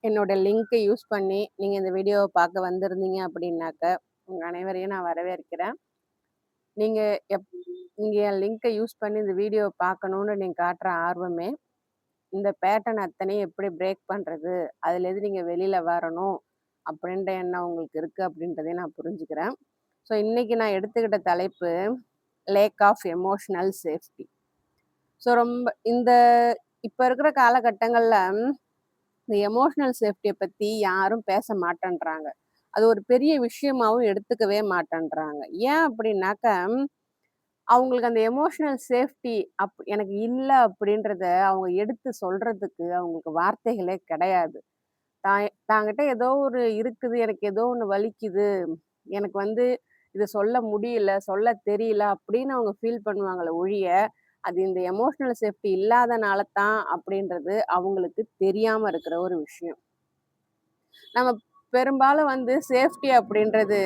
என்னோட லிங்க்கை யூஸ் பண்ணி நீங்க இந்த வீடியோவ பார்க்க வந்திருந்தீங்க அப்படின்னாக்க, உங்க அனைவரையும் நான் வரவேற்கிறேன். நீங்க எப் நீங்க என் லிங்க்கை யூஸ் பண்ணி இந்த வீடியோவ பார்க்கணும்னு நீங்க காட்டுற ஆர்வமே, இந்த பேட்டர்ன் அத்தனையும் எப்படி பிரேக் பண்றது? அதுலேருந்து நீங்க வெளியில வரணும் அப்படின்ற எண்ணம் உங்களுக்கு இருக்கு அப்படின்றதையும் நான் புரிஞ்சுக்கிறேன். ஸோ இன்னைக்கு நான் எடுத்துக்கிட்ட தலைப்பு, lack of emotional safety. So ரொம்ப இப்ப இருக்கிற காலகட்டங்கள்ல இந்த எமோஷனல் சேஃப்டிய பத்தி யாரும் பேச மாட்டேன்றாங்க. அது ஒரு பெரிய விஷயமாவும் எடுத்துக்கவே மாட்டேன்றாங்க. ஏன் அப்படின்னாக்க, அவங்களுக்கு அந்த எமோஷனல் சேஃப்டி எனக்கு இல்ல அப்படின்றத அவங்க எடுத்து சொல்றதுக்கு அவங்களுக்கு வார்த்தைகளே கிடையாது. தாங்கிட்ட ஏதோ ஒரு இருக்குது, எனக்கு ஏதோ ஒண்ணு வலிக்குது, எனக்கு இத சொல்ல முடியல, சொல்ல தெரியல அப்படின்னு அவங்க ஃபீல் பண்ணுவாங்களே ஒழிய, அது இந்த எமோஷனல் சேஃப்டி இல்லாதனால தான் அப்படின்றது அவங்களுக்கு தெரியாம இருக்கிற ஒரு விஷயம். நம்ம பெரும்பாலும் சேஃப்டி அப்படின்றது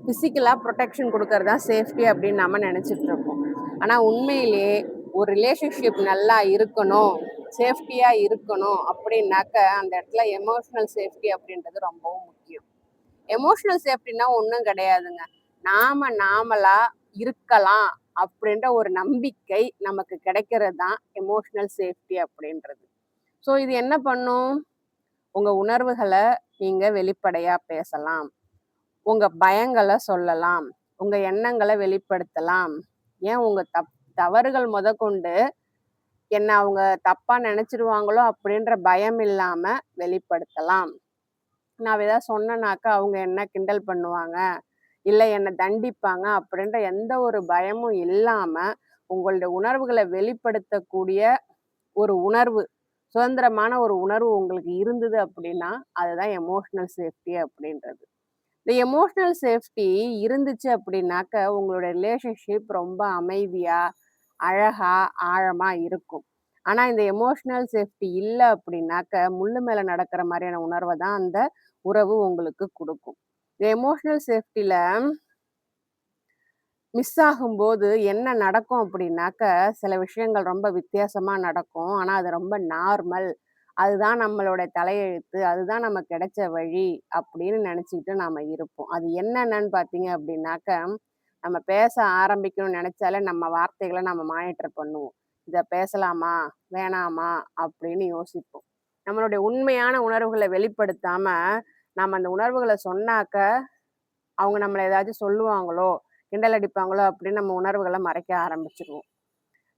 பிசிக்கலா ப்ரொடெக்ஷன் கொடுக்கறது தான் சேஃப்டி அப்படின்னு நம்ம நினைச்சிட்டு இருக்கோம். ஆனா உண்மையிலேயே ஒரு ரிலேஷன்ஷிப் நல்லா இருக்கணும், சேஃப்டியா இருக்கணும் அப்படின்னாக்க அந்த இடத்துல எமோஷனல் சேஃப்டி அப்படின்றது ரொம்பவும் முக்கியம். எமோஷனல் சேஃப்டினா ஒன்றும் கிடையாதுங்க. நாமளா இருக்கலாம் அப்படின்ற ஒரு நம்பிக்கை நமக்கு கிடைக்கிறது தான் எமோஷனல் சேஃப்டி அப்படின்றது. ஸோ இது என்ன பண்ணும்? உங்க உணர்வுகளை நீங்க வெளிப்படையா பேசலாம், உங்க பயங்களை சொல்லலாம், உங்க எண்ணங்களை வெளிப்படுத்தலாம். ஏன் உங்க தவறுகள் முதற்கொண்டு என்ன அவங்க தப்பா நினைச்சிருவாங்களோ அப்படின்ற பயம் இல்லாம வெளிப்படுத்தலாம். நான் ஏதாவது சொன்னேனாக்கா அவங்க என்ன கிண்டல் பண்ணுவாங்க, இல்லை என்னை தண்டிப்பாங்க அப்படின்ற எந்த ஒரு பயமும் இல்லாம உங்களுடைய உணர்வுகளை வெளிப்படுத்தக்கூடிய ஒரு உணர்வு, சுதந்திரமான ஒரு உணர்வு உங்களுக்கு இருந்தது அப்படின்னா அதுதான் எமோஷனல் சேஃப்டி அப்படின்றது. இந்த எமோஷனல் சேஃப்டி இருந்துச்சு அப்படின்னாக்க உங்களோட ரிலேஷன்ஷிப் ரொம்ப அமைதியா, அழகா, ஆழமா இருக்கும். ஆனா இந்த எமோஷனல் சேஃப்டி இல்லை அப்படின்னாக்க முள்ளு மேல நடக்கிற மாதிரியான உணர்வை தான் அந்த உறவு உங்களுக்கு கொடுக்கும். இந்த எமோஷனல் சேஃப்டில மிஸ் ஆகும்போது என்ன நடக்கும் அப்படின்னாக்க, சில விஷயங்கள் ரொம்ப வித்தியாசமா நடக்கும். ஆனா அது ரொம்ப நார்மல். அதுதான் நம்மளோட தலையெழுத்து. அதுதான் நமக்கு கிடைச்ச வழி அப்படின்னு நினைச்சுக்கிட்டு நாம இருப்போம். அது என்னென்னன்னு பார்த்தீங்க அப்படின்னாக்க, நம்ம பேச ஆரம்பிக்கணும்னு நினைச்சாலே நம்ம வார்த்தைகள நம்ம மானிட்டர் பண்ணுவோம். இத பேசலாமா? வேணாமா? அப்படின்னு யோசிப்போம். நம்மளுடைய உண்மையான உணர்வுகள வெளிப்படுத்தாம, நாம அந்த உணர்வுகள சொன்னாக்க, அவங்க நம்மள ஏதாச்சும் சொல்லுவாங்களோ, கிண்டல் அடிப்பாங்களோ அப்படின்னு நம்ம உணர்வுகள மறைக்க ஆரம்பிச்சுருவோம்.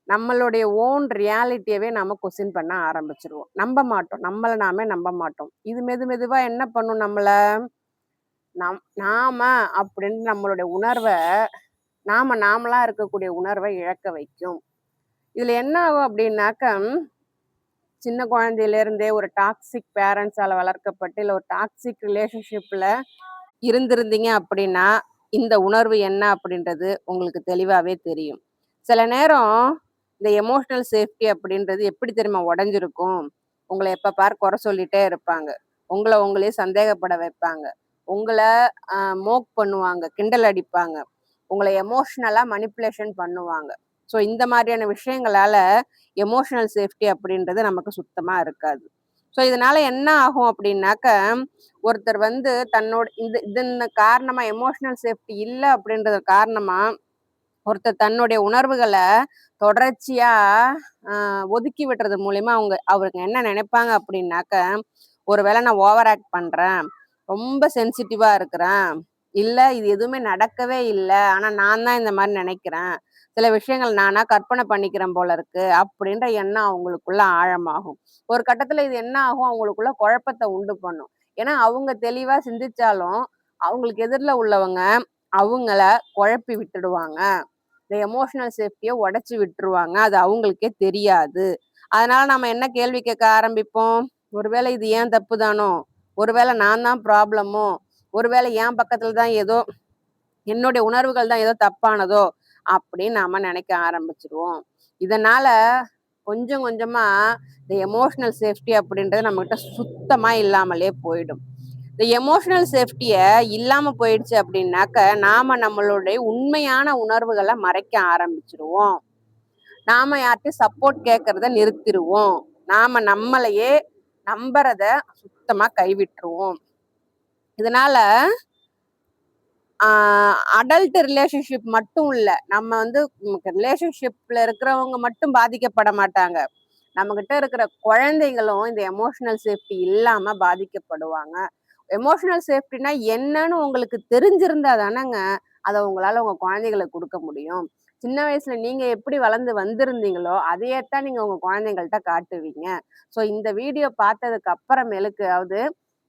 நம்மளுடைய ஓன் ரியாலிட்டியவே நாம கொஸ்டின் பண்ண ஆரம்பிச்சுருவோம். நம்ப மாட்டோம். நம்மள நாமே நம்ப மாட்டோம். இது மெதுவா என்ன பண்ணும் நம்மள? நாம அப்படின்னு நம்மளுடைய உணர்வ, நாமளா இருக்கக்கூடிய உணர்வ இழக்க வைக்கும். இதுல என்ன ஆகும் அப்படின்னாக்க, சின்ன குழந்தையில இருந்தே ஒரு டாக்ஸிக் பேரண்ட்ஸால வளர்க்கப்பட்டு, இல்ல ஒரு டாக்ஸிக் ரிலேஷன்ஷிப்ல இருந்திருந்தீங்க அப்படின்னா, இந்த உணர்வு என்ன அப்படின்றது உங்களுக்கு தெளிவாவே தெரியும். சில நேரம் இந்த எமோஷனல் சேஃப்டி அப்படின்றது எப்படி தெரியுமா உடைஞ்சிருக்கும்? உங்கள எப்ப பாரு குறை சொல்லிட்டே இருப்பாங்க. உங்களே சந்தேகப்பட வைப்பாங்க. உங்கள மோக் பண்ணுவாங்க, கிண்டல் அடிப்பாங்க. உங்கள எமோஷனலா மனிப்புலேஷன் பண்ணுவாங்க. ஸோ இந்த மாதிரியான விஷயங்களால எமோஷனல் சேஃப்டி அப்படின்றது நமக்கு சுத்தமா இருக்காது. ஸோ இதனால என்ன ஆகும் அப்படின்னாக்க, ஒருத்தர் தன்னோட இதன் காரணமா எமோஷனல் சேஃப்டி இல்ல அப்படின்றது காரணமா, ஒருத்தர் தன்னுடைய உணர்வுகள தொடர்ச்சியா ஒதுக்கி விடுறது மூலியமா அவருக்கு என்ன நினைப்பாங்க அப்படின்னாக்க, ஒருவேளை நான் ஓவர் ஆக்ட் பண்றேன், ரொம்ப சென்சிட்டிவா இருக்கிறேன், இல்ல இது எதுவுமே நடக்கவே இல்ல, ஆனா நான் தான் இந்த மாதிரி நினைக்கிறேன், சில விஷயங்கள் நானா கற்பனை பண்ணிக்கிறேன் போல இருக்கு அப்படின்ற எண்ணம் அவங்களுக்குள்ள ஆழமாகும். ஒரு கட்டத்துல இது என்ன ஆகும், அவங்களுக்குள்ள குழப்பத்தை உண்டு பண்ணும். ஏன்னா அவங்க தெளிவா சிந்திச்சாலும் அவங்களுக்கு எதிரில் உள்ளவங்க அவங்கள குழப்பி விட்டுடுவாங்க. இந்த எமோஷனல் சேஃப்டியை உடைச்சி விட்டுருவாங்க. அது அவங்களுக்கே தெரியாது. அதனால நம்ம என்ன கேள்வி கேட்க ஆரம்பிப்போம்? ஒருவேளை இது ஏன் தப்பு தானோ, ஒருவேளை நான் தான் ப்ராப்ளமோ, ஒருவேளை என் பக்கத்துல தான் ஏதோ என்னுடைய உணர்வுகள் தான் ஏதோ தப்பானதோ அப்படின்னு நாம நினைக்க ஆரம்பிச்சிருவோம். இதனால கொஞ்சம் கொஞ்சமா இந்த எமோஷனல் சேஃப்டி அப்படின்றது நம்ம கிட்ட சுத்தமா இல்லாமலே போயிடும். இந்த எமோஷனல் சேஃப்டிய இல்லாம போயிடுச்சு அப்படின்னாக்க, நாம நம்மளுடைய உண்மையான உணர்வுகளை மறைக்க ஆரம்பிச்சிருவோம். நாம யார்கிட்டயும் சப்போர்ட் கேட்கறத நிறுத்திடுவோம். நாம நம்மளையே நம்புறத சுத்தமா கைவிட்டுருவோம். இதனால அடல்ட் ரிலேஷன்ஷிப் மட்டும் இல்ல, நம்ம வந்து ரிலேஷன்ஷிப்ல இருக்கிறவங்க மட்டும் பாதிக்கப்பட மாட்டாங்க. நம்ம கிட்ட இருக்கிற குழந்தைகளும் இந்த எமோஷனல் சேஃப்டி இல்லாம பாதிக்கப்படுவாங்க. எமோஷனல் சேஃப்டினா என்னன்னு உங்களுக்கு தெரிஞ்சிருந்தா தானங்க அதை உங்களால உங்க குழந்தைகளுக்கு கொடுக்க முடியும். சின்ன வயசுல நீங்க எப்படி வளர்ந்து வந்திருந்தீங்களோ அதையேத்தான் நீங்க உங்க குழந்தைங்கள்ட்ட காட்டுவீங்க. ஸோ இந்த வீடியோ பார்த்ததுக்கு அப்புறமேலுக்காவது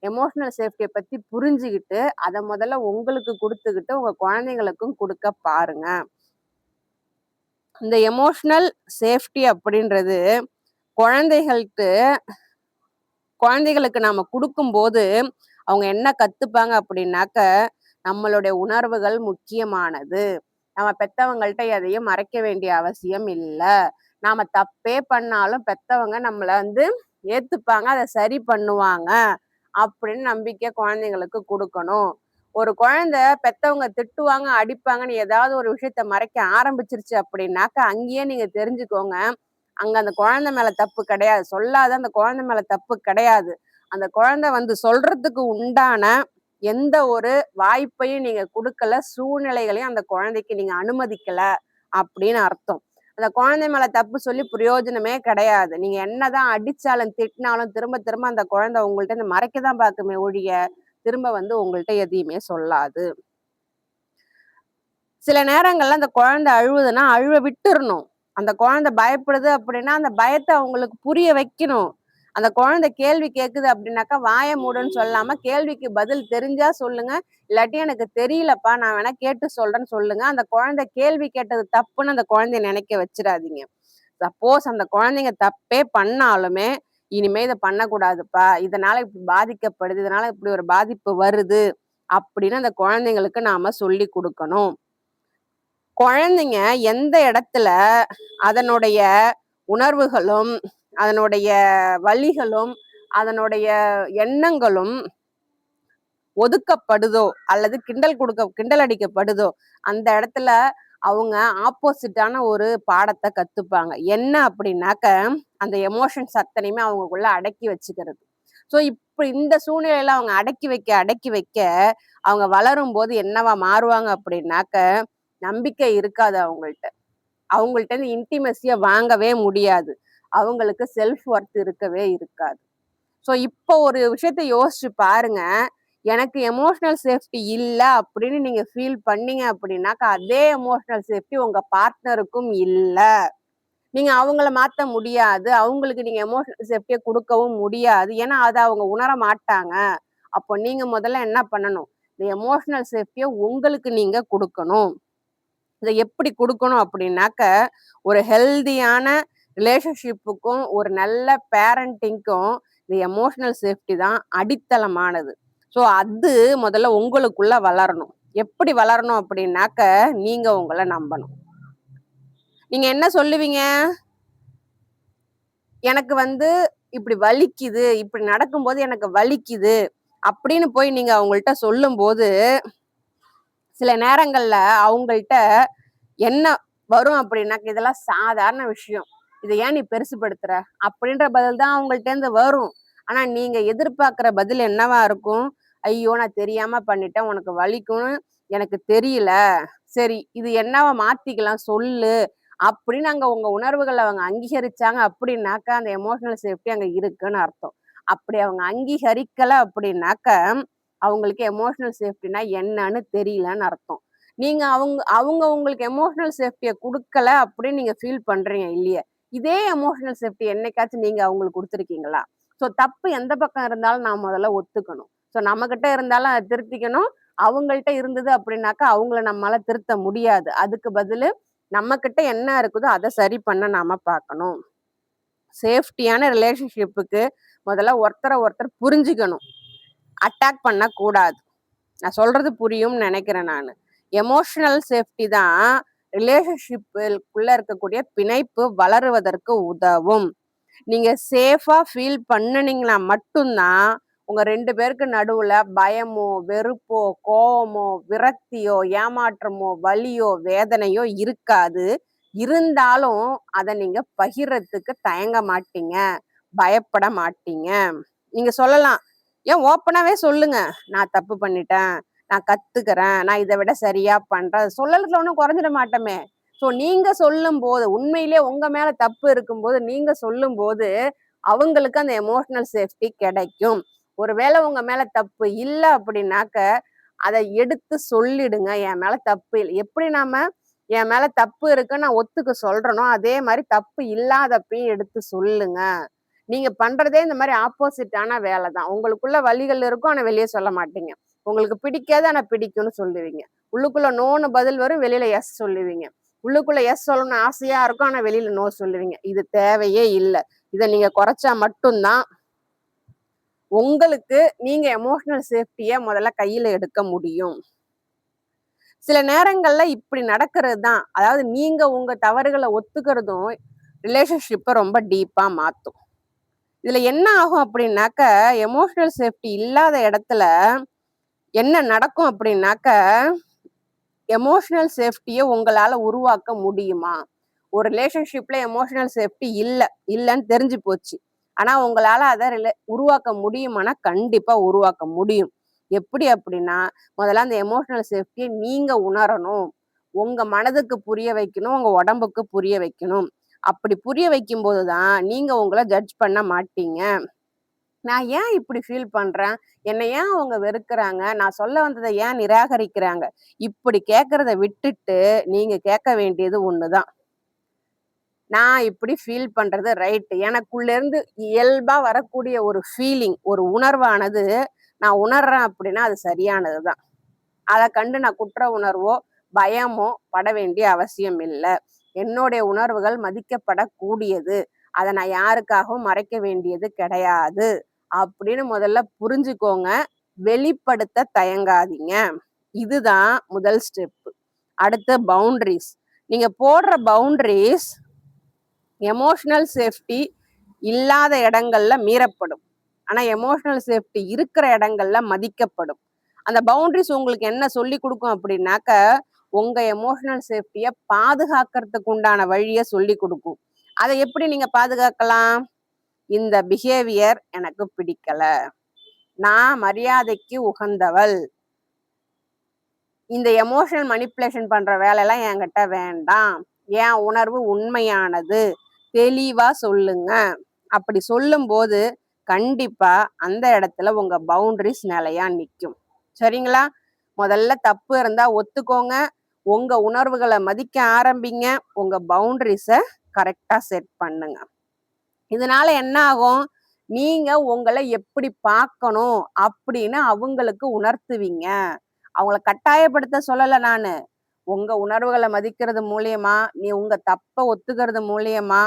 எமோஷனல் சேஃப்டியை பத்தி புரிஞ்சுக்கிட்டு அதை முதல்ல உங்களுக்கு கொடுத்துக்கிட்டு உங்க குழந்தைங்களுக்கும் கொடுக்க பாருங்க. இந்த எமோஷனல் சேஃப்டி அப்படின்றது குழந்தைகளுக்கு நாம கொடுக்கும்போது அவங்க என்ன கத்துப்பாங்க அப்படின்னாக்க, நம்மளுடைய உணர்வுகள் முக்கியமானது. நம்ம பெத்தவங்கள்ட்ட எதையும் மறைக்க வேண்டிய அவசியம் இல்ல. நாம தப்பே பண்ணாலும் பெத்தவங்க நம்மள வந்து ஏத்துப்பாங்க, அதை சரி பண்ணுவாங்க அப்படின்னு நம்பிக்கை குழந்தைங்களுக்கு கொடுக்கணும். ஒரு குழந்தை பெத்தவங்க திட்டுவாங்க, அடிப்பாங்கன்னு ஏதாவது ஒரு விஷயத்த மறைக்க ஆரம்பிச்சிருச்சு அப்படின்னாக்க, அங்கேயே நீங்க தெரிஞ்சுக்கோங்க, அங்க அந்த குழந்தை மேல தப்பு கிடையாது. சொல்லாத அந்த குழந்தை மேல தப்பு கிடையாது. அந்த குழந்தை வந்து சொல்றதுக்கு உண்டான எந்த ஒரு வாய்ப்பையும் நீங்க கொடுக்கல, சூழ்நிலைகளையும் அந்த குழந்தைக்கு நீங்க அனுமதிக்கல அப்படின்னு அர்த்தம். அந்த குழந்தை மேல தப்பு சொல்லி பிரயோஜனமே கிடையாது. நீங்க என்னதான் அடிச்சாலும் திட்டினாலும் திரும்ப திரும்ப அந்த குழந்தை உங்கள்ட்ட இருந்து மறைக்கதான் பார்க்குமே ஒழிய திரும்ப வந்து உங்கள்ட்ட எதையுமே சொல்லாது. சில நேரங்கள்ல அந்த குழந்தை அழுவுதுன்னா அழுவ விட்டுறணும். அந்த குழந்தை பயப்படுது அப்படின்னா அந்த பயத்தை அவங்களுக்கு புரிய வைக்கணும். அந்த குழந்தை கேள்வி கேட்குது அப்படின்னாக்கா வாய மூடுன்னு சொல்லாம கேள்விக்கு பதில் தெரிஞ்சா சொல்லுங்க, இல்லாட்டி எனக்கு தெரியலப்பா நான் வேணா கேட்டு சொல்றேன்னு சொல்லுங்க. அந்த குழந்தை கேள்வி கேட்டது தப்புன்னு அந்த குழந்தைய நினைக்க வச்சிடாதீங்க. சப்போஸ் அந்த குழந்தைங்க தப்பே பண்ணாலுமே இனிமே இதை பண்ணக்கூடாதுப்பா, இதனால இப்படி பாதிக்கப்படுது, இதனால இப்படி ஒரு பாதிப்பு வருது அப்படின்னு அந்த குழந்தைங்களுக்கு நாம சொல்லி கொடுக்கணும். குழந்தைங்க எந்த இடத்துல அதனுடைய உணர்வுகளும் அதனுடைய வலிகளும் அதனுடைய எண்ணங்களும் ஒதுக்கப்படுதோ அல்லது கிண்டல் அடிக்கப்படுதோ அந்த இடத்துல அவங்க ஆப்போசிட்டான ஒரு பாடத்தை கத்துப்பாங்க. என்ன அப்படின்னாக்க, அந்த எமோஷன்ஸ் அத்தனையுமே அவங்களுக்குள்ள அடக்கி வச்சுக்கிறது. ஸோ இப்ப இந்த சூழ்நிலையில அவங்க அடக்கி வைக்க அவங்க வளரும் போது என்னவா மாறுவாங்க அப்படின்னாக்க, நம்பிக்கை இருக்காது அவங்கள்ட்ட. அவங்கள்ட்ட இருந்து இன்டிமெசிய வாங்கவே முடியாது. அவங்களுக்கு செல்ஃப் ஒர்த் இருக்கவே இருக்காது. ஸோ இப்போ ஒரு விஷயத்த யோசிச்சு பாருங்க. எனக்கு எமோஷனல் சேஃப்டி இல்ல அப்படின்னு நீங்க ஃபீல் பண்ணீங்க அப்படின்னாக்கா, அதே எமோஷனல் சேஃப்டி உங்க பார்ட்னருக்கும் இல்ல. நீங்க அவங்கள மாத்த முடியாது. அவங்களுக்கு நீங்க எமோஷனல் சேஃப்டிய குடுக்கவும் முடியாது. ஏன்னா, அத அவங்க உணர மாட்டாங்க. அப்போ நீங்க முதல்ல என்ன பண்ணணும்? இந்த எமோஷனல் சேஃப்டிய உங்களுக்கு நீங்க குடுக்கணும். இத எப்படி குடுக்கணும் அப்படின்னாக்க, ஒரு ஹெல்தியான ரிலேஷன்ஷிப்புக்கும், ஒரு நல்ல பேரண்டிங்க்கும் இந்த எமோஷனல் சேஃப்டி தான் அடித்தளமானது. ஸோ அது முதல்ல உங்களுக்குள்ள வளரணும். எப்படி வளரணும் அப்படின்னாக்க, நீங்க உங்கள நம்பணும். நீங்க என்ன சொல்லுவீங்க? எனக்கு வந்து இப்படி வலிக்குது, இப்படி நடக்கும்போது எனக்கு வலிக்குது அப்படின்னு போய் நீங்க அவங்கள்ட்ட சொல்லும்போது, சில நேரங்கள்ல அவங்கள்ட்ட என்ன வரும் அப்படின்னாக்க, இதெல்லாம் சாதாரண விஷயம், இதை ஏன் நீ பெருசுபடுத்துற அப்படின்ற பதில் தான் அவங்கள்ட்ட இருந்து வரும். ஆனா நீங்க எதிர்பார்க்கிற பதில் என்னவா இருக்கும்? ஐயோ நான் தெரியாம பண்ணிட்டேன், உனக்கு வலிக்கும்னு எனக்கு தெரியல, சரி இது என்னவா மாத்திக்கலாம் சொல்லு அப்படின்னு அங்க உங்க உணர்வுகளை அவங்க அங்கீகரிச்சாங்க அப்படின்னாக்க அந்த எமோஷனல் சேஃப்டி அங்க இருக்குன்னு அர்த்தம். அப்படி அவங்க அங்கீகரிக்கல அப்படின்னாக்க அவங்களுக்கு எமோஷனல் சேஃப்டினா என்னன்னு தெரியலன்னு அர்த்தம். நீங்க அவங்க அவங்க உங்களுக்கு எமோஷனல் சேஃப்டிய குடுக்கல அப்படின்னு நீங்க ஃபீல் பண்றீங்க இல்லையா? இதே எமோஷனல் சேஃப்டி என்னைக்காச்சும் நீங்க அவங்களுக்கு குடுத்துருக்கீங்களா? ஸோ தப்பு எந்த பக்கம் இருந்தாலும் நான் முதல்ல ஒத்துக்கணும். ஸோ நம்மகிட்ட இருந்தாலும் அத திருத்திக்கணும். அவங்கள்ட்ட இருந்தது அப்படின்னாக்கா அவங்கள நம்மால திருத்த முடியாது. அதுக்கு பதிலு நம்மகிட்ட என்ன இருக்குதோ அத சரி பண்ண நாம பார்க்கணும். சேஃப்டியான ரிலேஷன்ஷிப்புக்கு முதல்ல ஒருத்தர ஒருத்தர் புரிஞ்சுக்கணும். அட்டாக் பண்ணக்கூடாது. நான் சொல்றது புரியும்னு நினைக்கிறேன் நானு. எமோஷனல் சேஃப்டி தான் ரிலேஷன்ஷிப்புக்குள்ள இருக்கக்கூடிய பிணைப்பு வளருவதற்கு உதவும். நீங்க சேஃபா ஃபீல் பண்ணுனீங்கன்னா மட்டும்தான் உங்க 2 பேருக்கு நடுவுல பயமோ, வெறுப்போ, கோவமோ, விரக்தியோ, ஏமாற்றமோ, வலியோ, வேதனையோ இருக்காது. இருந்தாலும் அத நீங்க பகிர்றதுக்கு தயங்க மாட்டீங்க. பயப்பட மாட்டீங்க. நீங்க சொல்லலாம், ஏன் ஓப்பனாவே சொல்லுங்க. நான் தப்பு பண்ணிட்டேன், நான் கத்துக்கிறேன், நான் இதை விட சரியா பண்றேன். சொல்லறதுல ஒன்றும் குறைஞ்சிட மாட்டோமே. ஸோ நீங்க சொல்லும் போது, உண்மையிலேயே உங்க மேல தப்பு இருக்கும்போது நீங்க சொல்லும் போது அவங்களுக்கு அந்த எமோஷனல் சேஃப்டி கிடைக்கும். ஒருவேளை உங்க மேல தப்பு இல்லை அப்படின்னாக்க அதை எடுத்து சொல்லிடுங்க. என் மேல தப்பு இல்லை. எப்படி நாம என் மேல தப்பு இருக்குன்னு நான் ஒத்துக்க சொல்றனோ அதே மாதிரி தப்பு இல்லாதப்பையும் எடுத்து சொல்லுங்க. நீங்க பண்றதே இந்த மாதிரி ஆப்போசிட்டான வேலை தான். உங்களுக்குள்ள வலிகள் இருக்கும், ஆனா வெளியே சொல்ல மாட்டீங்க. உங்களுக்கு பிடிக்காது, ஆனா பிடிக்கும்னு சொல்லுவீங்க. உள்ளுக்குள்ள நோன்னு பதில் வரும், வெளியில எஸ் சொல்லுவீங்க. உள்ளுக்குள்ள எஸ் சொல்லணும்னு ஆசையா இருக்கும், ஆனா வெளியில நோ சொல்லுவீங்க. இது தேவையே இல்லை. இதை நீங்க குறைச்சா மட்டும்தான் உங்களுக்கு நீங்க எமோஷனல் சேஃப்டியை முதல்ல கையில எடுக்க முடியும். சில நேரங்கள்ல இப்படி நடக்கிறது தான். அதாவது நீங்க உங்க தவறுகளை ஒத்துக்கிறதும் ரிலேஷன்ஷிப்பை ரொம்ப டீப்பா மாத்தும். இதுல என்ன ஆகும் அப்படின்னாக்க, எமோஷனல் சேஃப்டி இல்லாத இடத்துல என்ன நடக்கும் அப்படின்னாக்க, எமோஷனல் சேஃப்டியை உங்களால உருவாக்க முடியுமா? ஒரு ரிலேஷன்ஷிப்ல எமோஷனல் சேஃப்டி இல்லைன்னு தெரிஞ்சு போச்சு. ஆனா உங்களால அதை உருவாக்க முடியுமானா கண்டிப்பா உருவாக்க முடியும். எப்படி அப்படின்னா, முதல்ல அந்த எமோஷனல் சேஃப்டியை நீங்க உணரணும். உங்க மனதுக்கு புரிய வைக்கணும், உங்க உடம்புக்கு புரிய வைக்கணும். அப்படி புரிய வைக்கும் போதுதான் நீங்க உங்களை ஜட்ஜ் பண்ண மாட்டீங்க. நான் ஏன் இப்படி ஃபீல் பண்றேன், என்னை ஏன் அவங்க வெறுக்கிறாங்க, நான் சொல்ல வந்ததை ஏன் நிராகரிக்கிறாங்க, இப்படி கேட்கறத விட்டுட்டு நீங்க கேட்க வேண்டியது ஒண்ணுதான். நான் இப்படி ஃபீல் பண்றது ரைட். எனக்குள்ள இருந்து இயல்பா வரக்கூடிய ஒரு ஃபீலிங், ஒரு உணர்வானது நான் உணர்றேன் அப்படின்னா அது சரியானதுதான். அதை கண்டு நான் குற்ற உணர்வோ பயமோ பட வேண்டிய அவசியம் இல்லை. என்னுடைய உணர்வுகள் மதிக்கப்படக்கூடியது. அதை நான் யாருக்காகவும் மறைக்க வேண்டியது கிடையாது அப்படின்னு முதல்ல புரிஞ்சுக்கோங்க. வெளிப்படுத்த தயங்காதீங்க. இதுதான் முதல் ஸ்டெப். அடுத்து பவுண்டரிஸ். நீங்க போடுற பவுண்டரிஸ் எமோஷனல் சேஃப்டி இல்லாத இடங்கள்ல மீறப்படும். ஆனா எமோஷனல் சேஃப்டி இருக்கிற இடங்கள்ல மதிக்கப்படும். அந்த பவுண்டரிஸ் உங்களுக்கு என்ன சொல்லி கொடுக்கும் அப்படின்னாக்க, உங்க எமோஷனல் சேஃப்டியை பாதுகாக்கிறதுக்கு உண்டான வழியை சொல்லி கொடுக்கும். அதை எப்படி நீங்க பாதுகாக்கலாம்? இந்த பிஹேவியர் எனக்கு பிடிக்கல, நான் மரியாதைக்கு உகந்தவள், இந்த எமோஷனல் மனிப்புலேஷன் பண்ற வேலையெல்லாம் என்கிட்ட வேண்டாம், என் உணர்வு உண்மையானது, தெளிவா சொல்லுங்க. அப்படி சொல்லும் போது கண்டிப்பா அந்த இடத்துல உங்க பவுண்டரிஸ் நிலையா நிற்கும். சரிங்களா? முதல்ல தப்பு இருந்தா ஒத்துக்கோங்க. உங்க உணர்வுகளை மதிக்க ஆரம்பிங்க. உங்க பவுண்டரிஸை கரெக்டா செட் பண்ணுங்க. இதனால என்ன ஆகும்? நீங்க உங்களை எப்படி பார்க்கணும் அப்படின்னு அவங்களுக்கு உணர்த்துவீங்க. அவங்கள கட்டாயப்படுத்த சொல்லல நானு. உங்க உணர்வுகளை மதிக்கிறது மூலியமா, நீ உங்க தப்ப ஒத்துக்கிறது மூலியமா,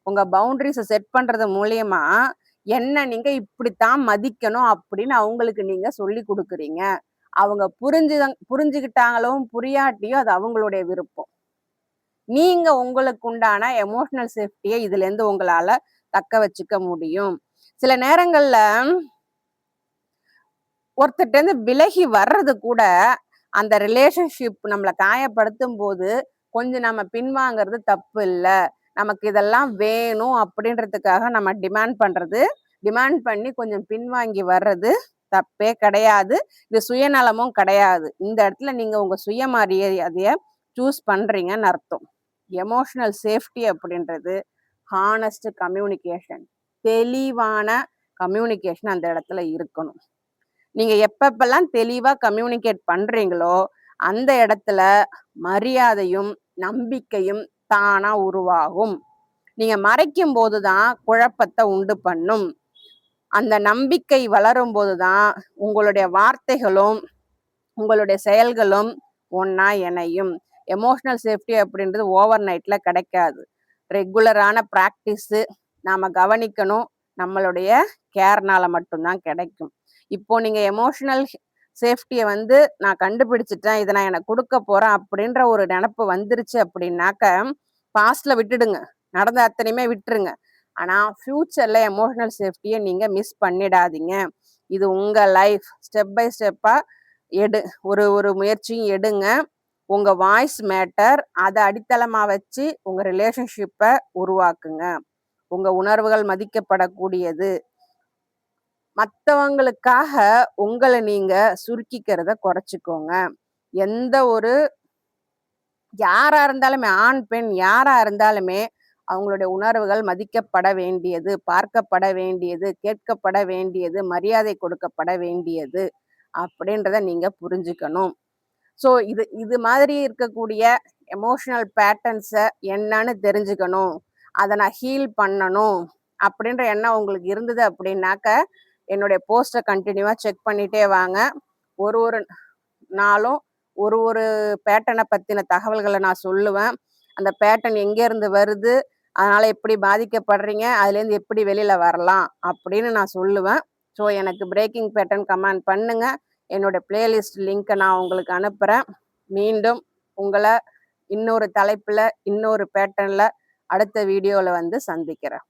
உங்க பவுண்டரிஸை செட் பண்றது மூலியமா என்ன நீங்க இப்படித்தான் மதிக்கணும் அப்படின்னு அவங்களுக்கு நீங்க சொல்லி கொடுக்குறீங்க. அவங்க புரிஞ்சுக்கிட்டாங்களோ புரியாட்டியோ அது அவங்களுடைய விருப்பம். நீங்க உங்களுக்கு உண்டான எமோஷனல் சேஃப்டியை இதுல இருந்து உங்களால தக்க வச்சுக்க முடியும். சில நேரங்கள்ல ஒருத்தர்ட்ட இருந்து விலகி வர்றது கூட அந்த ரிலேஷன்ஷிப் நம்மளை காயப்படுத்தும் போது கொஞ்சம் நம்ம பின்வாங்கிறது தப்பு இல்லை. நமக்கு இதெல்லாம் வேணும் அப்படின்றதுக்காக நம்ம டிமாண்ட் பண்ணி கொஞ்சம் பின்வாங்கி வர்றது தப்பே கிடையாது. இது சுயநலமும் கிடையாது. இந்த இடத்துல நீங்க உங்க சுயமரியாதைய சூஸ் பண்றீங்கன்னு அர்த்தம். எமோஷனல் சேஃப்டி அப்படின்றது ஹானஸ்ட் கம்யூனிகேஷன், தெளிவான கம்யூனிகேஷன் அந்த இடத்துல இருக்கணும். நீங்க எப்பப்பெல்லாம் தெளிவா கம்யூனிகேட் பண்றீங்களோ அந்த இடத்துல மரியாதையும் நம்பிக்கையும் தானா உருவாகும். நீங்க மறைக்கும் போதுதான் குழப்பத்தை உண்டு பண்ணும். அந்த நம்பிக்கை வளரும் போதுதான் உங்களுடைய வார்த்தைகளும் உங்களுடைய செயல்களும் ஒன்னா இணையும். எமோஷனல் சேஃப்டி அப்படின்றது ஓவர் நைட்ல கிடைக்காது. ரெகுலரான பிராக்டிஸ் நாம கவனிக்கணும். நம்மளுடைய கேர்னால மட்டும்தான் கிடைக்கும். இப்போ நீங்க எமோஷனல் சேஃப்டியை நான் கண்டுபிடிச்சிட்டேன், இதை நான் எனக்கு கொடுக்க போறேன் அப்படின்ற ஒரு நினப்பு வந்துருச்சு அப்படின்னாக்க பாஸ்ட்ல விட்டுடுங்க, நடந்த அத்தனையுமே விட்டுருங்க. ஆனா ஃபியூச்சர்ல எமோஷனல் சேஃப்டியை நீங்க மிஸ் பண்ணிடாதீங்க. இது உங்க லைஃப். ஸ்டெப் பை ஸ்டெப்பா ஒரு முயற்சியும் எடுங்க. உங்க வாய்ஸ் மேட்டர், அதை அடித்தளமா வச்சு உங்க ரிலேஷன்ஷிப்பை உருவாக்குங்க. உங்க உணர்வுகள் மதிக்கப்படக்கூடியது. மத்தவங்களுக்காக உங்கள நீங்க சுருக்கிக்கிறத குறைச்சுக்கோங்க. எந்த ஒரு யாரா இருந்தாலுமே, ஆண், பெண் யாரா இருந்தாலுமே, அவங்களுடைய உணர்வுகள் மதிக்கப்பட வேண்டியது, பார்க்கப்பட வேண்டியது, கேட்கப்பட வேண்டியது, மரியாதை கொடுக்கப்பட வேண்டியது, அப்படின்றத நீங்க புரிஞ்சுக்கணும். ஸோ இது இது மாதிரி இருக்கக்கூடிய எமோஷனல் பேட்டர்ன்ஸ என்னன்னு தெரிஞ்சுக்கணும். அத நான் ஹீல் பண்ணணும். அப்படின்ற எண்ணம் உங்களுக்கு இருந்தது அப்படின்னாக்க, என்னுடைய போஸ்ட்ட கன்டினியூவா செக் பண்ணிட்டே வாங்க. ஒரு ஒரு நாளும் ஒரு ஒரு பேட்டர்ன பத்தின தகவல்கள நான் சொல்லுவேன். அந்த பேட்டர்ன் எங்கேருந்து வருது? அதனால எப்படி பாதிக்கப்படுறீங்க? அதுலேருந்து எப்படி வெளில வரலாம்? அப்படின்னு நான் சொல்லுவேன். ஸோ எனக்கு பிரேக்கிங் பேட்டர்ன் கமெண்ட் பண்ணுங்க. என்னோட பிளேலிஸ்ட் லிங்க்க நான் உங்களுக்கு அனுப்புறேன். மீண்டும் உங்கள இன்னொரு தலைப்புல, இன்னொரு பேட்டர்ன்ல அடுத்த வீடியோல வந்து சந்திக்கிறேன்.